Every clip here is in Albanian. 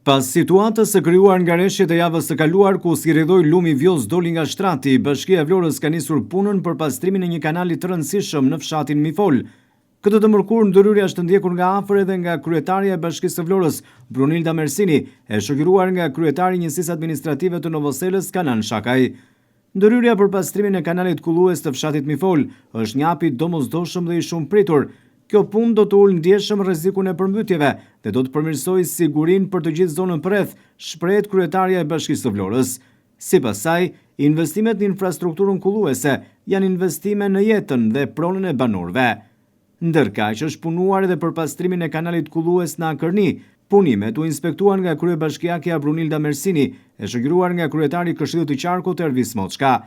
Pas situatës së krijuar nga rreshtet e javës së kaluar ku si rrjedhoi lumi Vjoz doli nga shtrati, Bashkia e Vlorës ka nisur punën për pastrimin e një kanali të rëndësishëm në fshatin Mifol. Këtë të mërkurë ndërhyrja është ndjekur nga afër edhe nga kryetaria e Bashkisë së Vlorës, Brunilda Mersini, e shoqëruar nga kryetari i Njësisë Administrative të Novoselës, Kanan Shakaj. Ndërhyrja për pastrimin e kanalit kullues të fshatit Mifol është një hap i domosdoshëm dhe i shumë pritur. Kjo punë do të ulë ndjeshëm rrezikun e përmbytjeve dhe do të përmirësojë sigurinë për të gjithë zonën përreth, shprehet kryetaria e Bashkisë së Vlorës. Sipas saj, investimet në infrastrukturën kulluese janë investime në jetën dhe pronën e banorëve. Ndërkaq është punuar edhe për pastrimin e kanalit kullues në Akërni. Punimet u inspektuan nga kryebashkiakja Brunilda Mersini, e shoqëruar nga kryetari i Këshillit të Qarkut Ervis Moçka.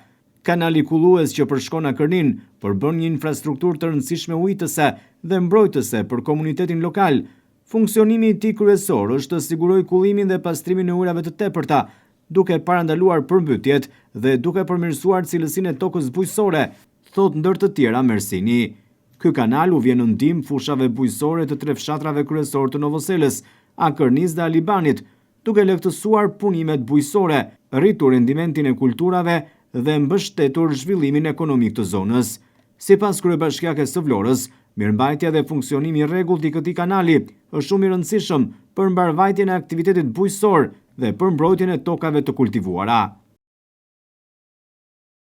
Kanali kullues që përshkon Akërnin përbën një infrastrukturë të rëndësishme ujitëse dhe mbrojtëse për komunitetin lokal. Funksionimi i tij kryesor është të sigurojë kullimin dhe pastrimin e ujrave të tepërta, duke parandaluar përmbytjet dhe duke përmirësuar cilësinë e tokës bujqësore, thot ndër të tjera Mersini. Ky kanal u vjen në ndihmë fushave bujqësore të 3 fshatrave kryesor të Novoselës, Akërnis dhe Alibanit, duke lehtësuar punimet bujqësore, rritur rendimentin e kulturave dhe mbështetur zhvillimin ekonomik të zonës. Sipas kryebashkiakes së Vlorës, mirëmbajtja dhe funksionimi i rregullt i këtij kanali është shumë i rëndësishëm për mbarvajtjen e aktivitetit bujqësor dhe për mbrojtjen e tokave të kultivuara.